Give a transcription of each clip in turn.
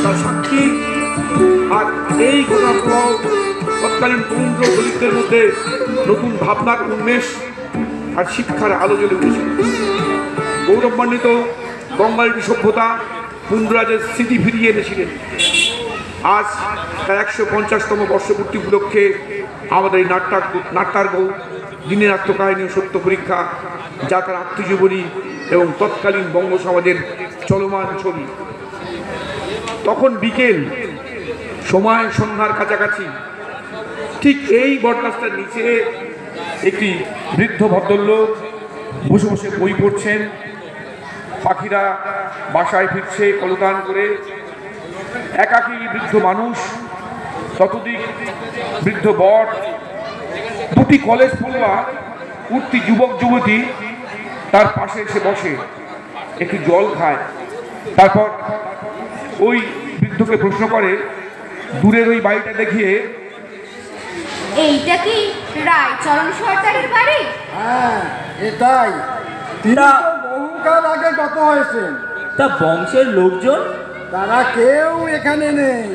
তার সাক্ষী। আর এই ঘটনার প্রভাব তৎকালীন তরুণ দলিতদের মধ্যে নতুন ভাবনার উন্মেষ আর শিক্ষার আলো জ্বলে উঠেছিল। গৌরবান্বিত বঙ্গালী সভ্যতা পুণ্ডরাজের স্মৃতি ফিরিয়ে এনেছিলেন। আজ তার 150তম বর্ষপূর্তি উপলক্ষে আমাদের এই নাট্যার্ঘ দিনের আত্মকাহিনী ও সত্য পরীক্ষা, যা তার আত্মজীবনী এবং তৎকালীন বঙ্গ সমাজের চলমান ছবি। তখন বিকেল, সময় সন্ধ্যার কাছাকাছি। ঠিক এই বটগাছটার নিচে একটি বৃদ্ধ ভদ্রলোক বসে বসে বই পড়ছেন। পাখিরা বাসায় ফিরছে কলতান করে। একাকী বৃদ্ধ মানুষ, ততোধিক বৃদ্ধ বট, দুটি কলেজ পড়ুয়া উঠতি যুবক যুবতী তার পাশে এসে বসে, একটু জল খায়। তারপর ওই বৃদ্ধকে প্রশ্ন করে, দূরের ওই বাড়িটা দেখিয়ে, এইটা কি রায়চরণ সর্দারের বাড়ি? হ্যাঁ, এটাই। তিনি বহুকাল আগে গত হয়েছেন। তা বংশের লোকজন? তারা কেউ এখানে নেই,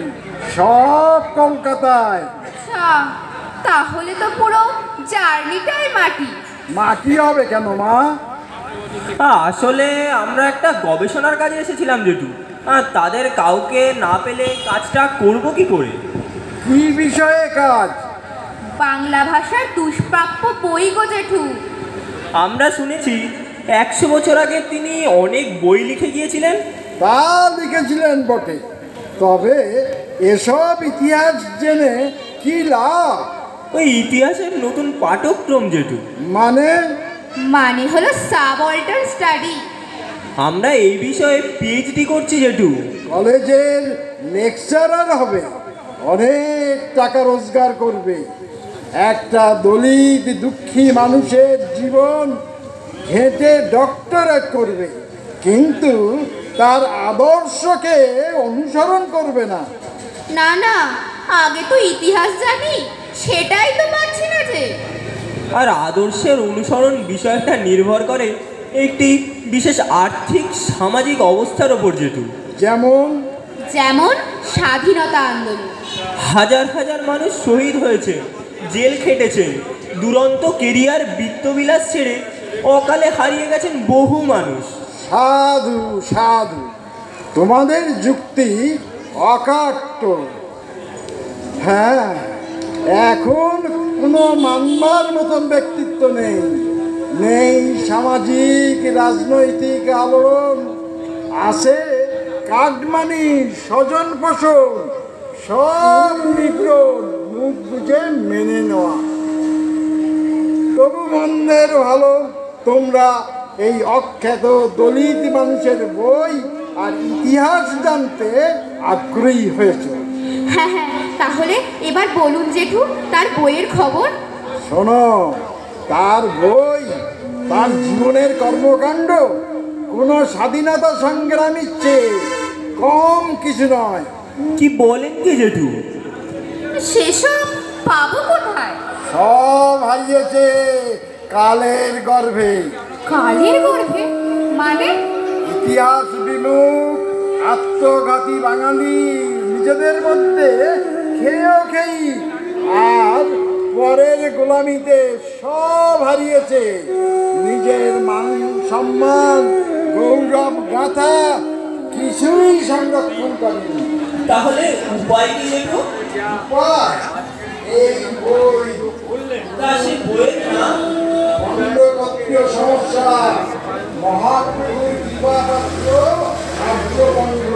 সব কলকাতায়। আচ্ছা, তাহলে তো পুরো জার্নিটাই মাটি। মাটি হবে কেন মা? আসলে আমরা একটা গবেষণার কাজে এসেছিলাম জেঠু। তাদের কাউকে না পেলে কাজটা করব কি করে? কি বিষয়ে কাজ? বাংলা ভাষার দুষ্প্রাপ্য বই গো জেঠু। আমরা শুনেছি 100 বছর আগে তিনি অনেক বই লিখে গিয়েছিলেন। তা লিখেছিলেন বটে, তবে এসব ইতিহাস জেনে কি লাভ? ওই ইতিহাসের নতুন পাঠ্যক্রম জেঠু। মানে হলো সাবঅল্টার্ন স্টাডি। আমরা এই বিষয়ে পিএইচডি করছি জেঠু। কলেজের লেকচারার হবে, অনেক টাকা রোজগার করবে। একটা দলিত দুঃখী মানুষের জীবন ঘেঁটে ডক্টরেট করবে, কিন্তু তার আদর্শকে অনুসরণ করবে না। না না, আগে তো ইতিহাস জানি, সেটাই তো পাচ্ছি না যে। আর আদর্শের অনুসরণ বিষয়টা নির্ভর করে একটি বিশেষ আর্থিক সামাজিক অবস্থার ওপর জেঠু। যেমন স্বাধীনতা আন্দোলন। হাজার হাজার মানুষ শহীদ হয়েছে, জেল খেটেছেন, দুরন্ত কেরিয়ার বিত্তবিলাস ছেড়ে অকালে হারিয়ে গেছেন বহু মানুষ। সাধু সাধু, তোমাদের যুক্তি অকাট্য। হ্যাঁ, এখন কোনো মানবার মতন ব্যক্তিত্ব নেই সামাজিক রাজনৈতিক আলোড়ন। আছে কাটমানি, স্বজন পোষণ, সব নিগ্রহ মুখ বুঝে মেনে নেওয়া। তবু মন্দের ভালো, তোমরা এই অখ্যাত দলিত মানুষের বই আর ইতিহাস জানতে আগ্রহী হয়েছে। হ্যাঁ হ্যাঁ, তাহলে এবার বলুন জেঠু, তার বইয়ের খবর। শোনো, তার বই, তার জীবনের কর্মকাণ্ড কোনো স্বাধীনতা সংগ্রামীর চেয়ে কম কিছু নয়। কি বলেন কি জেঠু? সেসব পাবো কোথায়? সব হারিয়েছে কালের গর্ভে। কালের গর্ভে মানে? ইতিহাস বিমুখ আত্মঘাতী বাঙালি নিজেদের মধ্যে খেই আর পরের গোলামিতে সব হারিয়েছে। নিজের মান সম্মান, গৌরব গাথা কিছুই সংরক্ষণ করেনি। তাহলে উপায় কি জেঠু? উপায় এই বই। সেই বইয়ের নাম খণ্ডকত্রীয় সমস্যা, মহাপ্রভুর কৃপাপাত্র আর্যবঙ্গ।